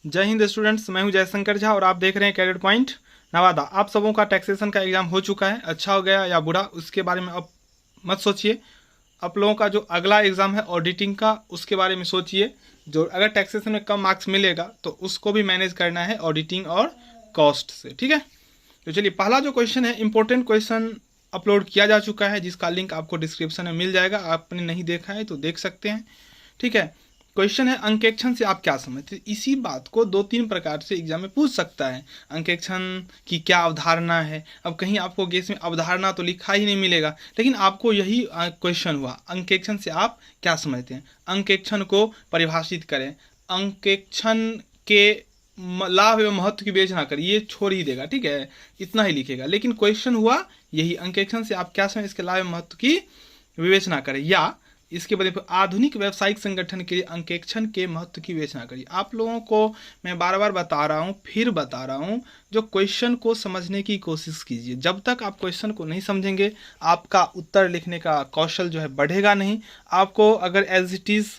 जय हिंद स्टूडेंट्स, मैं हूं जयशंकर झा और आप देख रहे हैं कैरियर पॉइंट नवादा। आप सबों का टैक्सेशन का एग्जाम हो चुका है, अच्छा हो गया या बुरा उसके बारे में अब मत सोचिए। आप लोगों का जो अगला एग्जाम है ऑडिटिंग का, उसके बारे में सोचिए। जो अगर टैक्सेशन में कम मार्क्स मिलेगा तो उसको भी मैनेज करना है ऑडिटिंग और कॉस्ट से, ठीक है। तो चलिए, पहला जो क्वेश्चन है इंपॉर्टेंट क्वेश्चन अपलोड किया जा चुका है, जिसका लिंक आपको डिस्क्रिप्शन में मिल जाएगा। आपने नहीं देखा है तो देख सकते हैं, ठीक है। क्वेश्चन है अंकेक्षण से आप क्या समझते हैं। इसी बात को दो तीन प्रकार से एग्जाम में पूछ सकता है। अंकेक्षण की क्या अवधारणा है। अब कहीं आपको गेस में अवधारणा तो लिखा ही नहीं मिलेगा, लेकिन आपको यही क्वेश्चन हुआ, अंकेक्षण से आप क्या समझते हैं। अंकेक्षण को परिभाषित करें, अंकेक्षण के लाभ एवं महत्व की विवेचना करें, ये छोड़ ही देगा, ठीक है, इतना ही लिखेगा। लेकिन क्वेश्चन हुआ यही, अंकेक्षण से आप क्या समझ, इसके लाभ एवं महत्व की विवेचना करें, या इसके बदले पर आधुनिक व्यावसायिक संगठन के लिए अंकेक्षण के महत्व की विवेचना करिए। आप लोगों को मैं बार बार बता रहा हूँ, फिर बता रहा हूँ, जो क्वेश्चन को समझने की कोशिश कीजिए। जब तक आप क्वेश्चन को नहीं समझेंगे, आपका उत्तर लिखने का कौशल जो है बढ़ेगा नहीं। आपको अगर एज इट इज़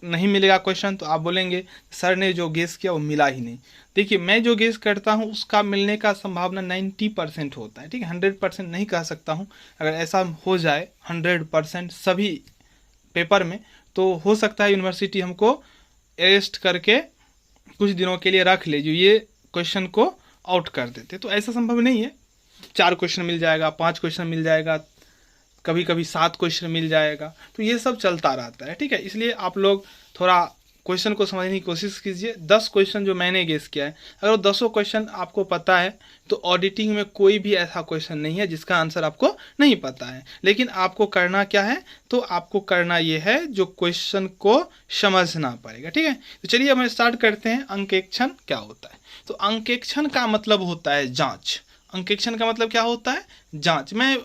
नहीं मिलेगा क्वेश्चन तो आप बोलेंगे सर ने जो गेस किया वो मिला ही नहीं। देखिए, मैं जो गेस करता हूँ उसका मिलने का संभावना 90% होता है, ठीक है। 100% नहीं कह सकता हूँ। अगर ऐसा हो जाए 100% सभी पेपर में, तो हो सकता है यूनिवर्सिटी हमको अरेस्ट करके कुछ दिनों के लिए रख ले, जो ये क्वेश्चन को आउट कर देते। तो ऐसा संभव नहीं है। 4 क्वेश्चन मिल जाएगा, 5 क्वेश्चन मिल जाएगा, कभी कभी 7 क्वेश्चन मिल जाएगा, तो ये सब चलता रहता है, ठीक है। इसलिए आप लोग थोड़ा क्वेश्चन को समझने की कोशिश कीजिए। 10 क्वेश्चन जो मैंने गेस किया है, अगर 10 क्वेश्चन आपको पता है तो ऑडिटिंग में कोई भी ऐसा क्वेश्चन नहीं है जिसका आंसर आपको नहीं पता है। लेकिन आपको करना क्या है, तो आपको करना ये है, जो क्वेश्चन को समझना पड़ेगा, ठीक है। तो चलिए हम स्टार्ट करते हैं। अंकेक्षण क्या होता है। तो अंकेक्षण का मतलब होता है जांच। अंकेक्षण का मतलब क्या होता है, जांच। मैं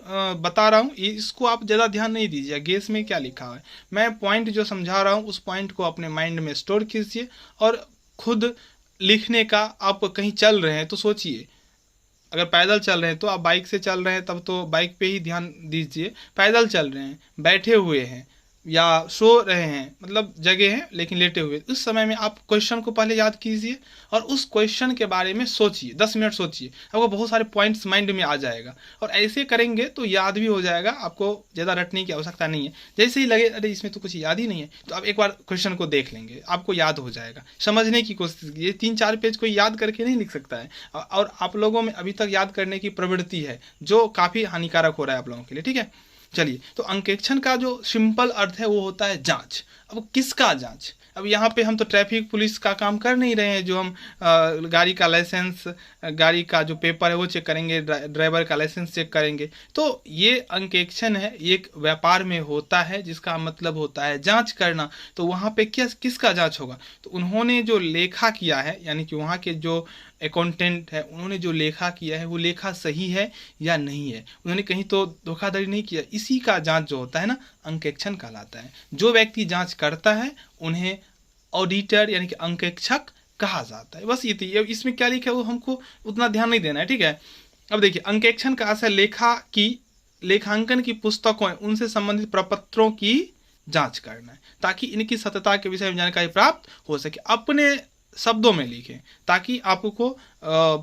बता रहा हूँ, इसको आप ज़्यादा ध्यान नहीं दीजिए गेस में क्या लिखा है। मैं पॉइंट जो समझा रहा हूँ उस पॉइंट को अपने माइंड में स्टोर कीजिए और खुद लिखने का। आप कहीं चल रहे हैं तो सोचिए, अगर पैदल चल रहे हैं तो आप, बाइक से चल रहे हैं तब तो बाइक पे ही ध्यान दीजिए। पैदल चल रहे हैं, बैठे हुए हैं या सो रहे हैं, मतलब जगह हैं लेकिन लेटे हुए, उस समय में आप क्वेश्चन को पहले याद कीजिए और उस क्वेश्चन के बारे में सोचिए। 10 मिनट सोचिए, आपको बहुत सारे पॉइंट्स माइंड में आ जाएगा। और ऐसे करेंगे तो याद भी हो जाएगा, आपको ज़्यादा रटने की आवश्यकता नहीं है। जैसे ही लगे अरे इसमें तो कुछ याद ही नहीं है, तो आप एक बार क्वेश्चन को देख लेंगे, आपको याद हो जाएगा। समझने की कोशिश कीजिए। 3-4 पेज कोई याद करके नहीं लिख सकता है, और आप लोगों में अभी तक याद करने की प्रवृत्ति है, जो काफ़ी हानिकारक हो रहा है आप लोगों के लिए, ठीक है। चलिए, तो अंकेक्षण का जो सिंपल अर्थ है वो होता है जांच। अब किसका जांच। अब यहाँ पे हम तो ट्रैफिक पुलिस का काम कर नहीं रहे हैं, जो हम गाड़ी का लाइसेंस, गाड़ी का जो पेपर है वो चेक करेंगे, ड्राइवर का लाइसेंस चेक करेंगे। तो ये अंकेक्षण है, एक व्यापार में होता है जिसका मतलब होता है जांच करना। तो वहाँ पे किसका जांच होगा, तो उन्होंने जो लेखा किया है, यानी कि वहाँ के जो अकाउंटेंट है, उन्होंने जो लेखा किया है वो लेखा सही है या नहीं है, उन्होंने कहीं तो धोखाधड़ी नहीं किया, इसी का जांच जो होता है ना, अंकेक्षण कहलाता है। जो व्यक्ति जांच करता है उन्हें ऑडिटर यानी कि अंकेक्षक कहा जाता है। बस ये थी। इसमें क्या लिखा है वो हमको उतना ध्यान नहीं देना है, ठीक है। अब देखिए, अंकेक्षण का असर लेखांकन की पुस्तकों, उनसे संबंधित प्रपत्रों की जांच करना है, ताकि इनकी सत्यता के विषय में जानकारी प्राप्त हो सके। अपने शब्दों में लिखें ताकि आपको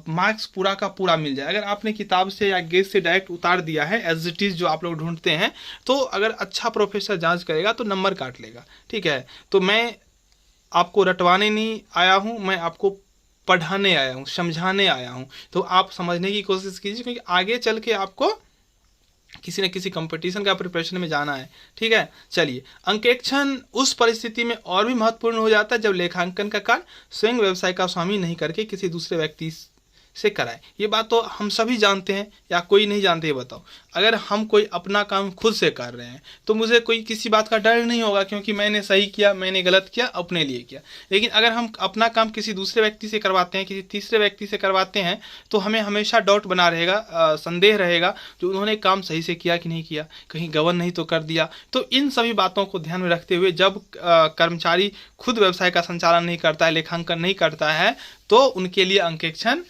मार्क्स पूरा का पूरा मिल जाए। अगर आपने किताब से या गेस से डायरेक्ट उतार दिया है एज इट इज़ जो आप लोग ढूंढते हैं, तो अगर अच्छा प्रोफेसर जांच करेगा तो नंबर काट लेगा, ठीक है। तो मैं आपको रटवाने नहीं आया हूँ, मैं आपको पढ़ाने आया हूँ, समझाने आया हूँ। तो आप समझने की कोशिश कीजिए, क्योंकि आगे चल के आपको किसी न किसी कंपटीशन का प्रिपरेशन में जाना है, ठीक है। चलिए, अंकेक्षण उस परिस्थिति में और भी महत्वपूर्ण हो जाता है जब लेखांकन का कार्य स्वयं व्यवसाय का स्वामी नहीं करके किसी दूसरे व्यक्ति से कराए। ये बात तो हम सभी जानते हैं, या कोई नहीं जानते, ये बताओ। अगर हम कोई अपना काम खुद से कर रहे हैं तो मुझे कोई किसी बात का डर नहीं होगा, क्योंकि मैंने सही किया, मैंने गलत किया, अपने लिए किया। लेकिन अगर हम अपना काम किसी दूसरे व्यक्ति से करवाते हैं, किसी तीसरे व्यक्ति से करवाते हैं, तो हमें हमेशा डाउट बना रहेगा, संदेह रहेगा, जो उन्होंने काम सही से किया कि नहीं किया, कहीं गबन नहीं तो कर दिया। तो इन सभी बातों को ध्यान में रखते हुए, जब कर्मचारी खुद व्यवसाय का संचालन नहीं करता है, लेखांकन नहीं करता है, तो उनके लिए अंकेक्षण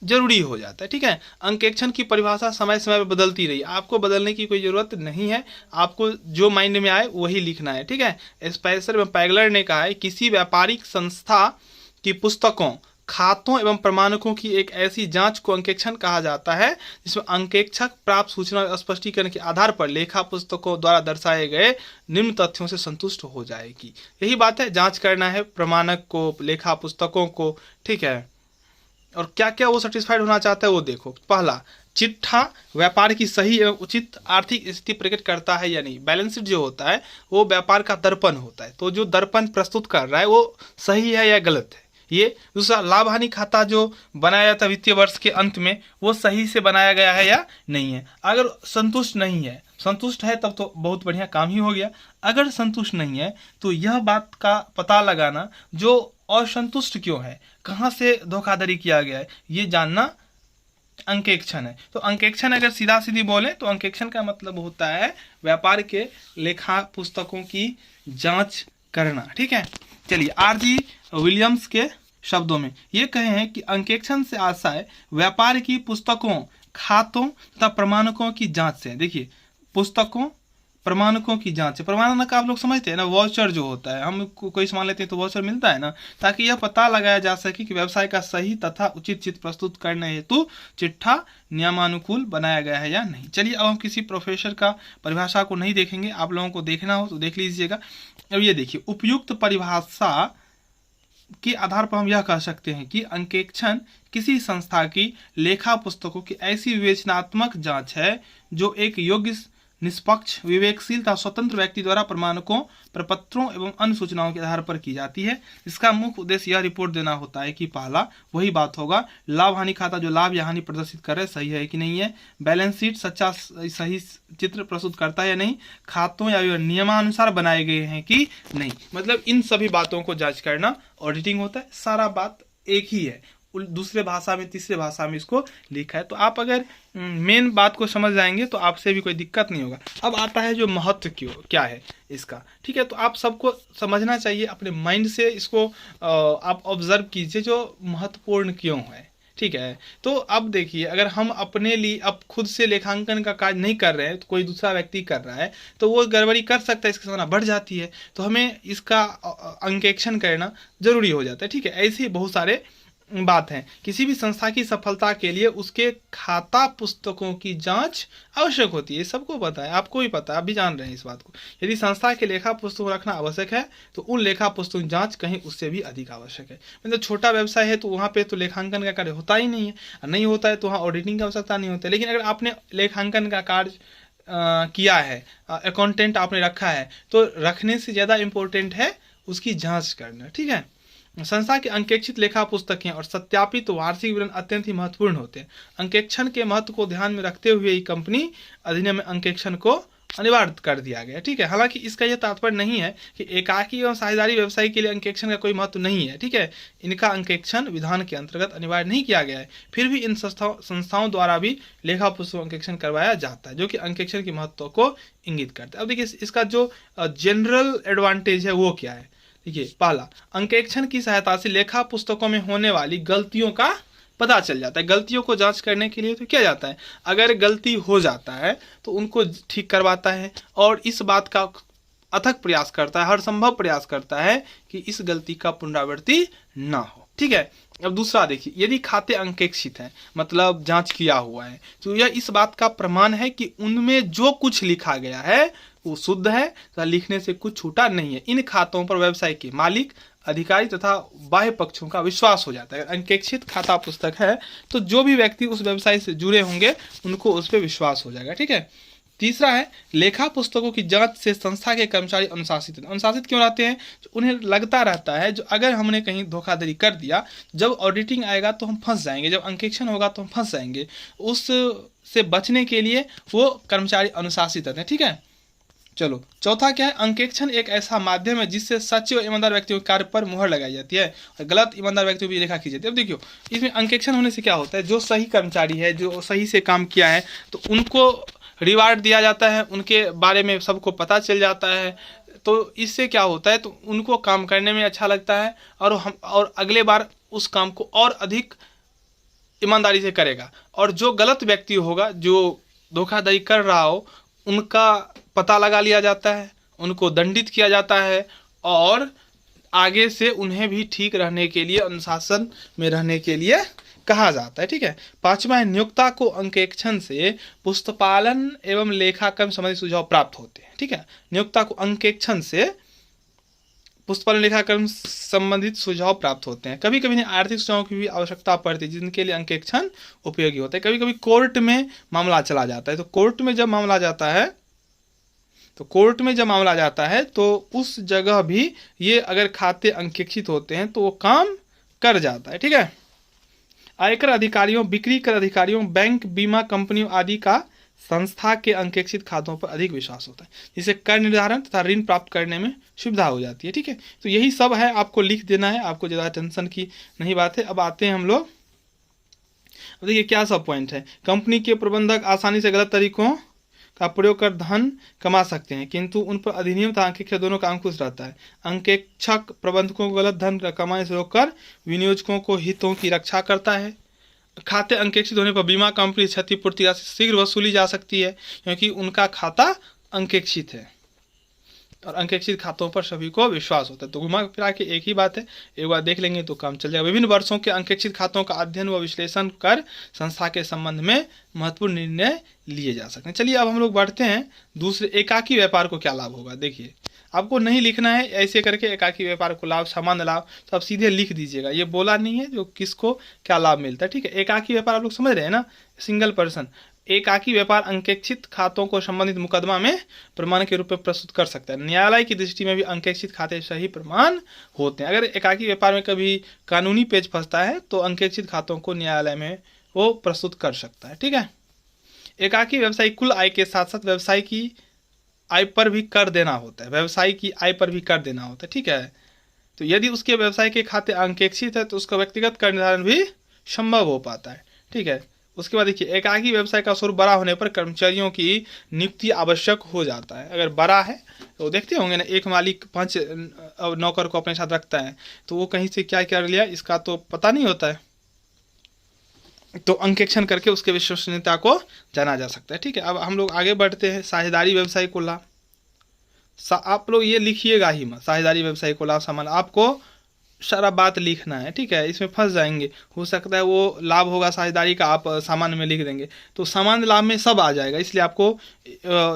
जरूरी हो जाता है, ठीक है। अंकेक्षण की परिभाषा समय समय पर बदलती रही, आपको बदलने की कोई ज़रूरत नहीं है। आपको जो माइंड में आए वही लिखना है, ठीक है। स्पेसर में पैगलर ने कहा है, किसी व्यापारिक संस्था की पुस्तकों खातों एवं प्रमाणकों की एक ऐसी जांच को अंकेक्षण कहा जाता है जिसमें अंकेक्षक प्राप्त सूचना और स्पष्टीकरण के आधार पर लेखा पुस्तकों द्वारा दर्शाए गए निम्न तथ्यों से संतुष्ट हो जाएगी। यही बात है, जांच करना है प्रमाणक को, लेखा पुस्तकों को, ठीक है। और क्या क्या वो सेटिस्फाइड होना चाहता है वो देखो। पहला, चिट्ठा व्यापार की सही एवं उचित आर्थिक स्थिति प्रकट करता है या नहीं। बैलेंस शीट जो होता है वो व्यापार का दर्पण होता है, तो जो दर्पण प्रस्तुत कर रहा है वो सही है या गलत है ये। दूसरा, लाभ हानि खाता जो बनाया जाता है वित्तीय वर्ष के अंत में वो सही से बनाया गया है या नहीं है। अगर संतुष्ट नहीं है, संतुष्ट है तब तो बहुत बढ़िया काम ही हो गया। अगर संतुष्ट नहीं है तो यह बात का पता लगाना जो असंतुष्ट क्यों है, कहाँ से धोखाधड़ी किया गया है, ये जानना अंकेक्षण है। तो अंकेक्षण अगर सीधा सीधी बोले तो अंकेक्षण का मतलब होता है व्यापार के लेखा पुस्तकों की जांच करना, ठीक है। चलिए, आरजी विलियम्स के शब्दों में ये कहे हैं कि अंकेक्षण से आशय व्यापार की पुस्तकों, खातों तथा प्रमाणकों की जांच से। देखिए, पुस्तकों प्रमाणकों की जांच है। प्रमाणक आप लोग समझते हैं ना, वाउचर जो होता है, हम कोई सामान लेते हैं तो वाउचर मिलता है ना, ताकि यह पता लगाया जा सके कि व्यवसाय का सही तथा उचित चित्र प्रस्तुत करने हेतु चिट्ठा नियमानुकूल बनाया गया है या नहीं। चलिए, अब हम किसी प्रोफेसर का परिभाषा को नहीं देखेंगे, आप लोगों को देखना हो तो देख लीजिएगा। अब ये देखिए, उपयुक्त परिभाषा के आधार पर हम यह कह सकते हैं कि अंकेक्षण किसी संस्था की लेखा पुस्तकों की ऐसी विवेचनात्मक जांच है जो एक योग्य, निष्पक्ष, विवेकशील तथा स्वतंत्र व्यक्ति द्वारा प्रमाणकों, प्रपत्रों एवं अन्य सूचनाओं के आधार पर की जाती है। इसका मुख्य उद्देश्य यह रिपोर्ट देना होता है कि पहला वही बात होगा, लाभ हानि खाता जो लाभ या हानि प्रदर्शित कर रहे सही है कि नहीं है, बैलेंस शीट सच्चा सही चित्र प्रस्तुत करता है या नहीं, खातों या नियमानुसार बनाए गए हैं कि नहीं। मतलब इन सभी बातों को जांच करना ऑडिटिंग होता है। सारा बात एक ही है, दूसरे भाषा में, तीसरे भाषा में इसको लिखा है। तो आप अगर मेन बात को समझ जाएंगे तो आपसे भी कोई दिक्कत नहीं होगा। अब आता है जो महत्व क्या है इसका, ठीक है। तो आप सबको समझना चाहिए, अपने माइंड से इसको आप ऑब्जर्व कीजिए जो महत्वपूर्ण क्यों है, ठीक है। तो अब देखिए, अगर हम अपने लिए अब खुद से लेखांकन का कार्य नहीं कर रहे हैं तो कोई दूसरा व्यक्ति कर रहा है तो वो गड़बड़ी कर सकता है, इसकी संभावना बढ़ जाती है। तो हमें इसका अंकेक्षण करना जरूरी हो जाता है, ठीक है। ऐसे ही बहुत सारे बात है। किसी भी संस्था की सफलता के लिए उसके खाता पुस्तकों की जांच आवश्यक होती है, सबको पता है, आपको भी पता है, आप भी जान रहे हैं इस बात को। यदि संस्था के लेखा पुस्तक रखना आवश्यक है तो उन लेखा पुस्तकों की जांच कहीं उससे भी अधिक आवश्यक है। मतलब छोटा व्यवसाय है तो वहाँ पे तो लेखांकन का कार्य होता ही नहीं है, नहीं होता है तो वहाँ ऑडिटिंग की आवश्यकता नहीं होती है। लेकिन अगर आपने लेखांकन का कार्य किया है, अकाउंटेंट आपने रखा है, तो रखने से ज़्यादा इम्पोर्टेंट है उसकी जाँच करना, ठीक है। संस्था के अंकेक्षित लेखा पुस्तकें और सत्यापित वार्षिक विवरण अत्यंत ही महत्वपूर्ण होते हैं। अंकेक्षण के महत्व को ध्यान में रखते हुए ही कंपनी अधिनियम में अंकेक्षण को अनिवार्य कर दिया गया, ठीक है। हालांकि इसका यह तात्पर्य नहीं है कि एकाकी एवं साझेदारी व्यवसाय के लिए अंकेक्षण का कोई महत्व नहीं है, ठीक है। इनका अंकेक्षण विधान के अंतर्गत अनिवार्य नहीं किया गया है, फिर भी इन संस्थाओं द्वारा भी लेखा पुस्तक अंकेक्षण करवाया जाता है, जो कि अंकेक्षण के महत्व को इंगित करता है। अब देखिए, इसका जो जनरल एडवांटेज है वो क्या है। देखिए, पहला, अंकेक्षण की सहायता से लेखा पुस्तकों में होने वाली गलतियों का पता चल जाता है। गलतियों को जांच करने के लिए तो क्या जाता है, अगर गलती हो जाता है तो उनको ठीक करवाता है और इस बात का अथक प्रयास करता है, हर संभव प्रयास करता है कि इस गलती का पुनरावृत्ति ना हो, ठीक है। अब दूसरा देखिए, यदि खाते अंकेक्षित हैं, मतलब जांच किया हुआ है, तो यह इस बात का प्रमाण है कि उनमें जो कुछ लिखा गया है वो शुद्ध है तथा लिखने से कुछ छूटा नहीं है। इन खातों पर व्यवसाय के मालिक, अधिकारी तथा बाह्य पक्षों का विश्वास हो जाता है। अगर अंकेक्षित खाता पुस्तक है तो जो भी व्यक्ति उस व्यवसाय से जुड़े होंगे उनको उस पर विश्वास हो जाएगा, ठीक है। तीसरा है, लेखा पुस्तकों की जांच से संस्था के कर्मचारी अनुशासित क्यों रहते हैं। उन्हें लगता रहता है जो अगर हमने कहीं धोखाधड़ी कर दिया, जब ऑडिटिंग आएगा तो हम फंस जाएंगे, जब अंकेक्षण होगा तो हम फंस जाएंगे, उससे बचने के लिए वो कर्मचारी अनुशासित रहते हैं, ठीक है। चलो, चौथा क्या है, अंकेक्षण एक ऐसा माध्यम है जिससे सच्चे और ईमानदार व्यक्तियों के कार्य पर मुहर लगाई जाती है और गलत ईमानदार व्यक्तियों की रेखा खींची जाती है। अब देखियो, इसमें अंकेक्षण होने से क्या होता है, जो सही कर्मचारी है, जो सही से काम किया है, तो उनको रिवार्ड दिया जाता है, उनके बारे में सबको पता चल जाता है। तो इससे क्या होता है, तो उनको काम करने में अच्छा लगता है और अगले बार उस काम को और अधिक ईमानदारी से करेगा। और जो गलत व्यक्ति होगा, जो धोखाधड़ी कर रहा हो, उनका पता लगा लिया जाता है, उनको दंडित किया जाता है और आगे से उन्हें भी ठीक रहने के लिए, अनुशासन में रहने के लिए कहा जाता है। ठीक है। 5वां है, नियोक्ता को अंकेक्षण से पुस्तपालन एवं लेखाकर्म संबंधी सुझाव प्राप्त होते हैं। ठीक है। नियोक्ता को अंकेक्षण से पुस्तपालन लेखाकर्म संबंधित सुझाव प्राप्त होते हैं। कभी कभी आर्थिक सुझावों की भी आवश्यकता पड़ती है, जिनके लिए अंकेक्षण उपयोगी होता है। कभी कभी कोर्ट में मामला चला जाता है, तो कोर्ट में जब मामला जाता है तो उस जगह भी ये अगर खाते अंकेक्षित होते हैं तो वो काम कर जाता है। ठीक है। आयकर अधिकारियों, बिक्री कर अधिकारियों, बैंक, बीमा कंपनियों आदि का संस्था के अंकेक्षित खातों पर अधिक विश्वास होता है, जिससे कर निर्धारण तथा ऋण प्राप्त करने में सुविधा हो जाती है। ठीक है। तो यही सब है, आपको लिख देना है, आपको ज़्यादा टेंशन की नहीं बात है। अब आते हैं हम लोग, अब देखिए क्या सब पॉइंट है। कंपनी के प्रबंधक आसानी से गलत तरीकों का प्रयोग कर धन कमा सकते हैं, किंतु उन पर अधिनियम तथा अंकेक्षक दोनों का अंकुश रहता है। अंकेक्षक प्रबंधकों को गलत धन कमाने से रोककर विनियोजकों को हितों की रक्षा करता है। खाते अंकेक्षित होने पर बीमा कंपनी क्षतिपूर्ति राशि शीघ्र वसूली जा सकती है, क्योंकि उनका खाता अंकेक्षित है और अंकेक्षित खातों पर सभी को विश्वास होता है। तो घुमा फिरा के एक ही बात है, एक बार देख लेंगे तो काम चल जाएगा। विभिन्न वर्षों के अंकेक्षित खातों का अध्ययन व विश्लेषण कर संस्था के संबंध में महत्वपूर्ण निर्णय लिए जा सकते हैं। चलिए अब हम लोग बढ़ते हैं दूसरे, एकाकी व्यापार को क्या लाभ होगा। देखिए आपको नहीं लिखना है ऐसे करके एकाकी व्यापार को लाभ, सामान्य लाभ, तो आप सीधे लिख दीजिएगा। ये बोला नहीं है जो किसको क्या लाभ मिलता है। ठीक है। एकाकी व्यापार आप लोग समझ रहे हैं ना, सिंगल पर्सन। एकाकी व्यापार अंकेक्षित खातों को संबंधित मुकदमा में प्रमाण के रूप में प्रस्तुत कर सकता है। न्यायालय की दृष्टि में भी अंकेक्षित खाते सही प्रमाण होते हैं। अगर एकाकी व्यापार में कभी कानूनी पेच फंसता है तो अंकेक्षित खातों को न्यायालय में वो प्रस्तुत कर सकता है। ठीक है। एकाकी व्यवसायी कुल आय के साथ साथ व्यवसाय की आय पर भी कर देना होता है, व्यवसाय की आय पर भी कर देना होता है। ठीक है। तो यदि उसके व्यवसाय के खाते अंकेक्षित है तो उसका व्यक्तिगत कर निर्धारण भी संभव हो पाता है। ठीक है। उसके बाद देखिए, एकाकी व्यवसाय का स्वरूप बड़ा होने पर कर्मचारियों की नियुक्ति आवश्यक हो जाता है। अगर बड़ा है तो देखते होंगे ना, एक मालिक 5 नौकर को अपने साथ रखता है, तो वो कहीं से क्या कर लिया इसका तो पता नहीं होता है, तो अंकेक्षण करके उसके विश्वसनीयता को जाना जा सकता है। ठीक है। अब हम लोग आगे बढ़ते हैं, साझेदारी व्यवसाय को लाभ। आप लोग ये लिखिएगा ही मत, साझेदारी व्यवसाय को लाभ सामान, आपको सारा बात लिखना है। ठीक है। इसमें फंस जाएंगे, हो सकता है वो लाभ होगा साझेदारी का, आप सामान्य में लिख देंगे तो सामान्य लाभ में सब आ जाएगा, इसलिए आपको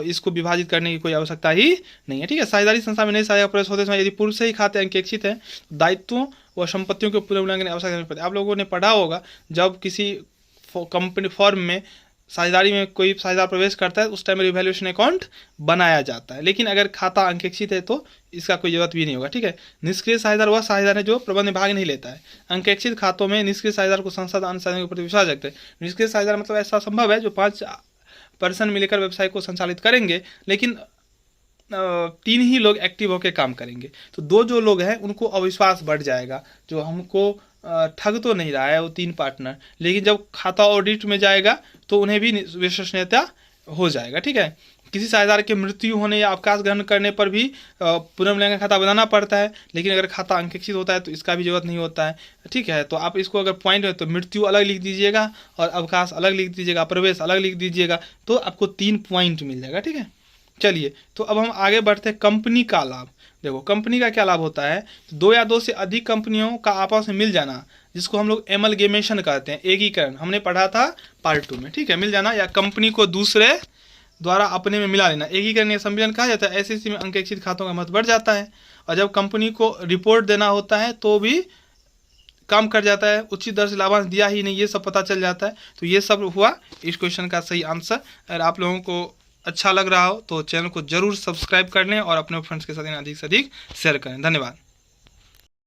इसको विभाजित करने की कोई आवश्यकता ही नहीं है। ठीक है। साझेदारी संस्था में नए साझेदार प्रवेश होते समय यदि पूर्व से ही खाते अंकेक्षित है, दायित्वों व संपत्तियों के पुनर्मूल्यांकन की आवश्यकता नहीं पड़ती। आप लोगों ने पढ़ा होगा, जब किसी कंपनी फॉर्म में साझेदारी में कोई साझेदार प्रवेश करता है उस टाइम रिवैल्यूएशन अकाउंट बनाया जाता है, लेकिन अगर खाता अंकेक्षित है तो इसका कोई जरूरत भी नहीं होगा। ठीक है। निष्क्रिय साझेदार वह साझेदार है जो प्रबंध भाग नहीं लेता है। अंकेक्षित खातों में निष्क्रिय साझेदार को संस्था अन्य साझेदारों के प्रति विश्वास रखते हैं। निष्क्रिय साझेदार मतलब ऐसा संभव है जो 5 पर्सन मिलकर व्यवसाय को संचालित करेंगे, लेकिन 3 ही लोग एक्टिव होकर काम करेंगे, तो 2 जो लोग हैं उनको अविश्वास बढ़ जाएगा, जो हमको ठग तो नहीं रहा है वो 3 पार्टनर, लेकिन जब खाता ऑडिट में जाएगा तो उन्हें भी विश्वसनीयता हो जाएगा। ठीक है। किसी साझेदार के मृत्यु होने या अवकाश ग्रहण करने पर भी पुनर्मूल्यांकन खाता बनाना पड़ता है, लेकिन अगर खाता अंकेक्षित होता है तो इसका भी जरूरत नहीं होता है। ठीक है। तो आप इसको अगर पॉइंट है तो मृत्यु अलग लिख दीजिएगा और अवकाश अलग लिख दीजिएगा, प्रवेश अलग लिख दीजिएगा, तो आपको 3 पॉइंट मिल जाएगा। ठीक है। चलिए तो अब हम आगे बढ़ते हैं, कंपनी का लाभ। देखो कंपनी का क्या लाभ होता है, 2 या 2 से अधिक कंपनियों का आपस में मिल जाना, जिसको हम लोग एमलगेमेशन कहते हैं, एकीकरण, हमने पढ़ा था पार्ट 2 में। ठीक है। मिल जाना या कंपनी को दूसरे द्वारा अपने में मिला लेना, एकीकरण या सम्मिलन कहा जाता है। ऐसे में अंकेक्षित खातों का महत्व बढ़ जाता है, और जब कंपनी को रिपोर्ट देना होता है तो भी काम कर जाता है, उचित दर से लाभांश दिया ही नहीं, ये सब पता चल जाता है। तो ये सब हुआ इस क्वेश्चन का सही आंसर। अगर आप लोगों को अच्छा लग रहा हो तो चैनल को जरूर सब्सक्राइब कर लें और अपने फ्रेंड्स के साथ अधिक से अधिक शेयर करें। धन्यवाद।